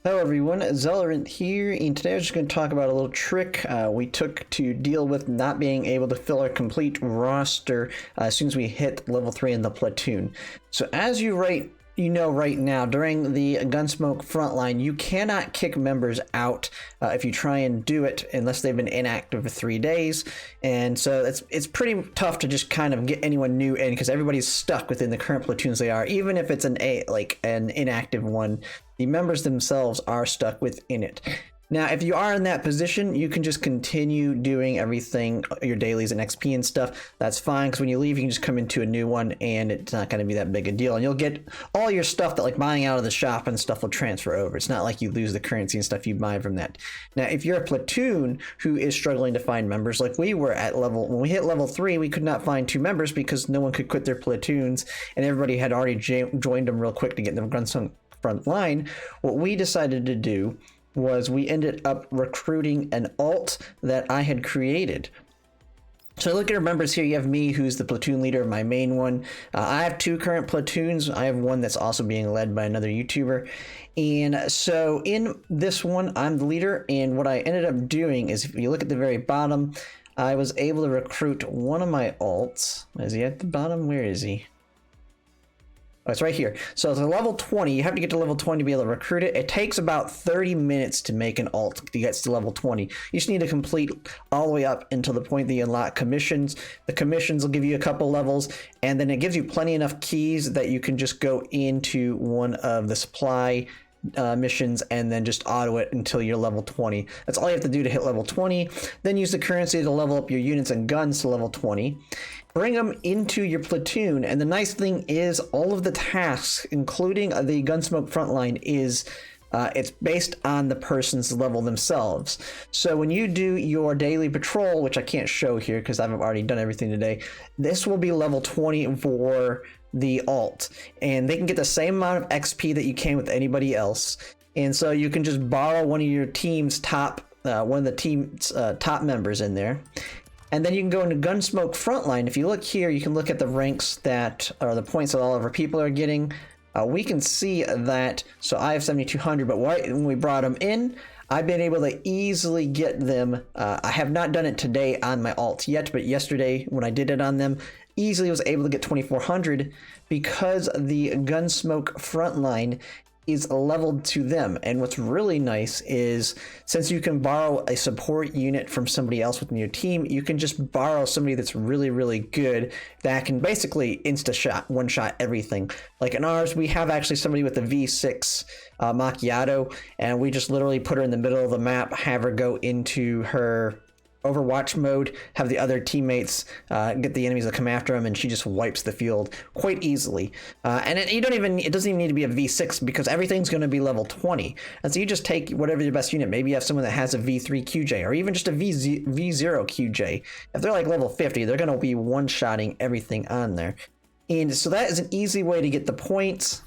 Hello everyone, Zellerant here, and today I was just going to talk about a little trick we took to deal with not being able to fill our complete roster as soon as we hit level 3 in the platoon. So as you know right now, during the Gunsmoke Frontline, you cannot kick members out if you try and do it unless they've been inactive for 3 days. And so it's pretty tough to just kind of get anyone new in because everybody's stuck within the current platoons they are, even if it's an inactive one. The members themselves are stuck within it. Now, if you are in that position, you can just continue doing everything, your dailies and XP and stuff. That's fine, because when you leave, you can just come into a new one, and it's not going to be that big a deal. And you'll get all your stuff that, like, buying out of the shop and stuff will transfer over. It's not like you lose the currency and stuff you buy from that. Now, if you're a platoon who is struggling to find members, like we were at when we hit level 3, we could not find 2 members because no one could quit their platoons, and everybody had already joined them real quick to get the Gunsmoke Frontline. What we decided to do was we ended up recruiting an alt that I had created. So look at our members here. You have me, who's the platoon leader, my main one. I have 2 current platoons. I have one that's also being led by another YouTuber. And so in this one, I'm the leader. And what I ended up doing is, if you look at the very bottom, I was able to recruit one of my alts. Is he at the bottom? Where is he? Oh, it's right here. So it's a level 20. You have to get to level 20 to be able to recruit it. It takes about 30 minutes to make an alt to get to level 20. You just need to complete all the way up until the point that you unlock commissions. The commissions will give you a couple levels, and then it gives you plenty enough keys that you can just go into one of the supply missions and then just auto it until you're level 20. That's all you have to do to hit level 20. Then use the currency to level up your units and guns to level 20. Bring them into your platoon, and the nice thing is all of the tasks, including the Gunsmoke Frontline, is it's based on the person's level themselves. So when you do your daily patrol, which I can't show here because I've already done everything today, this will be level 20 for the alt, and they can get the same amount of XP that you can with anybody else. And so you can just borrow one of your team's top top members in there. And then you can go into Gunsmoke Frontline. If you look here, you can look at the ranks that are the points that all of our people are getting. We can see that, so I have 7,200, but when we brought them in, I've been able to easily get them. I have not done it today on my alt yet, but yesterday when I did it on them, easily was able to get 2,400 because the Gunsmoke Frontline is leveled to them. And what's really nice is, since you can borrow a support unit from somebody else within your team, you can just borrow somebody that's really, really good that can basically one shot everything. Like in ours, we have actually somebody with a V6 Macchiato, and we just literally put her in the middle of the map, have her go into her Overwatch mode, have the other teammates get the enemies that come after him, and she just wipes the field quite easily. And it doesn't even need to be a V6 because everything's going to be level 20. And so you just take whatever your best unit. Maybe you have someone that has a V3 QJ or even just a V0 QJ. If they're like level 50, they're going to be one-shotting everything on there. And so that is an easy way to get the points.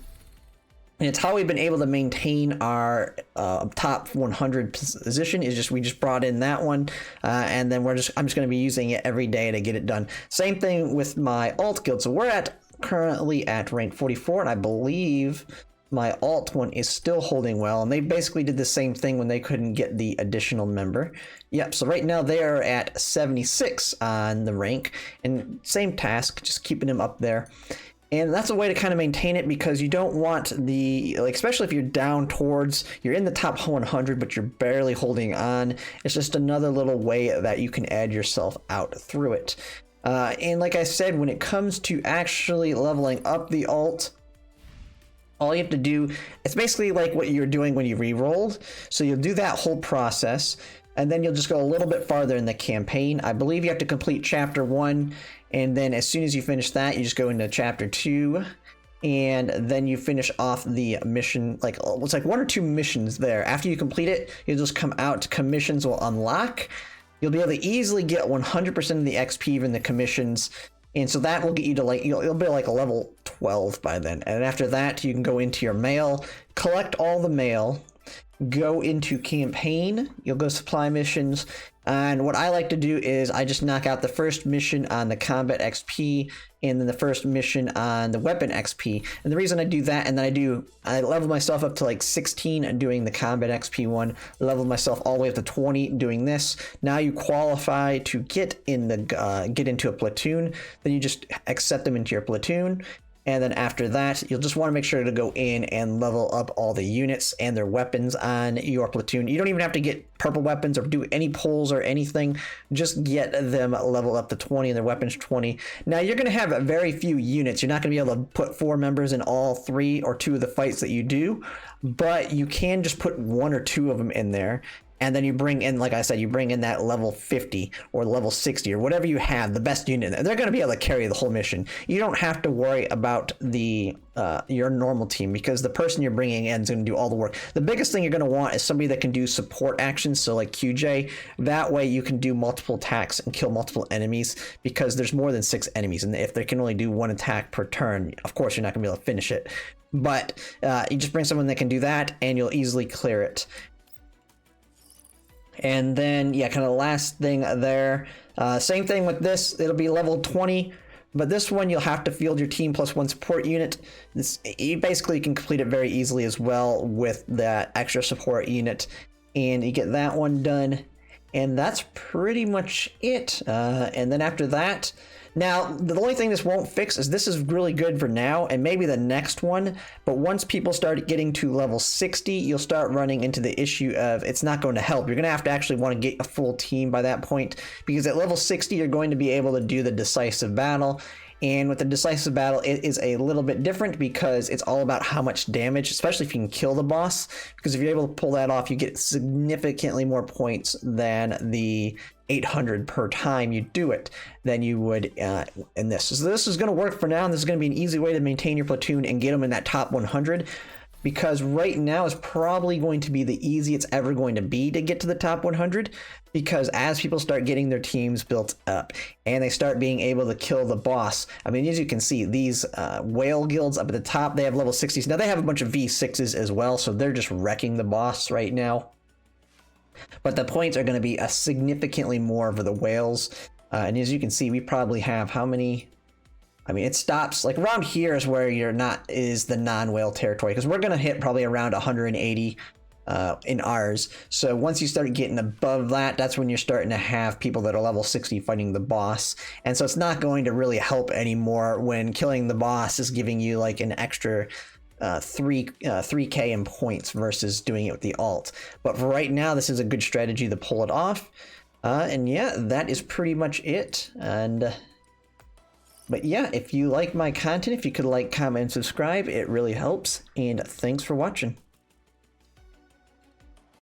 And it's how we've been able to maintain our top 100 position. We just brought in that one, and then I'm just going to be using it every day to get it done. Same thing with my alt guild. So we're currently at rank 44, and I believe my alt one is still holding well. And they basically did the same thing when they couldn't get the additional member. Yep. So right now they are at 76 on the rank, and same task, just keeping them up there. And that's a way to kind of maintain it, because you don't want especially if you're you're in the top 100, but you're barely holding on. It's just another little way that you can add yourself out through it. And like I said, when it comes to actually leveling up the alt, all you have to do, it's basically like what you're doing when you re-rolled. So you'll do that whole process, and then you'll just go a little bit farther in the campaign. I believe you have to complete chapter 1, and then as soon as you finish that, you just go into chapter 2, and then you finish off the mission. It's like 1 or 2 missions there. After you complete it, you'll just come out. Commissions will unlock. You'll be able to easily get 100% of the XP, even the commissions. And so that will get you to you'll be like a level 12 by then. And after that, you can go into your mail, collect all the mail, go into campaign, you'll go supply missions, and what I like to do is I just knock out the first mission on the combat XP and then the first mission on the weapon XP. And the reason I do that, and then I level myself up to like 16 doing the combat XP one, level myself all the way up to 20 doing this. Now you qualify to get into a platoon, then you just accept them into your platoon. And then after that, you'll just want to make sure to go in and level up all the units and their weapons on your platoon. You don't even have to get purple weapons or do any pulls or anything. Just get them leveled up to 20 and their weapons 20. Now, you're going to have very few units. You're not going to be able to put 4 members in all 3 or 2 of the fights that you do, but you can just put 1 or 2 of them in there. And then you bring in, like I said, you bring in that level 50 or level 60 or whatever you have, the best unit. They're going to be able to carry the whole mission. You don't have to worry about your normal team because the person you're bringing in is going to do all the work. The biggest thing you're going to want is somebody that can do support actions, so like QJ. That way you can do multiple attacks and kill multiple enemies because there's more than 6 enemies. And if they can only do 1 attack per turn, of course you're not going to be able to finish it. But you just bring someone that can do that and you'll easily clear it. And then, yeah, kind of last thing there. Same thing with this. It'll be level 20. But this one, you'll have to field your team plus 1 support unit. You basically can complete it very easily as well with that extra support unit. And you get that one done. And that's pretty much it. And then after that... Now, the only thing this won't fix is this is really good for now and maybe the next one, but once people start getting to level 60, you'll start running into the issue of it's not going to help. You're going to have to actually want to get a full team by that point because at level 60, you're going to be able to do the decisive battle. And with the decisive battle, it is a little bit different because it's all about how much damage, especially if you can kill the boss. Because if you're able to pull that off, you get significantly more points than the 800 per time you do it than you would in this. So this is going to work for now, and this is going to be an easy way to maintain your platoon and get them in that top 100. Because right now is probably going to be the easiest it's ever going to be to get to the top 100, because as people start getting their teams built up and they start being able to kill the boss, I mean, as you can see, these whale guilds up at the top, they have level 60s. Now they have a bunch of V6s as well, so they're just wrecking the boss right now. But the points are going to be significantly more for the whales. And as you can see, we probably have how many... I mean, it stops like around here is where is the non-whale territory, because we're going to hit probably around 180 in ours. So once you start getting above that, that's when you're starting to have people that are level 60 fighting the boss. And so it's not going to really help anymore when killing the boss is giving you like an extra 3k in points versus doing it with the alt. But for right now, this is a good strategy to pull it off. And yeah, that is pretty much it. But yeah, if you like my content, if you could like, comment, and subscribe, it really helps. And thanks for watching.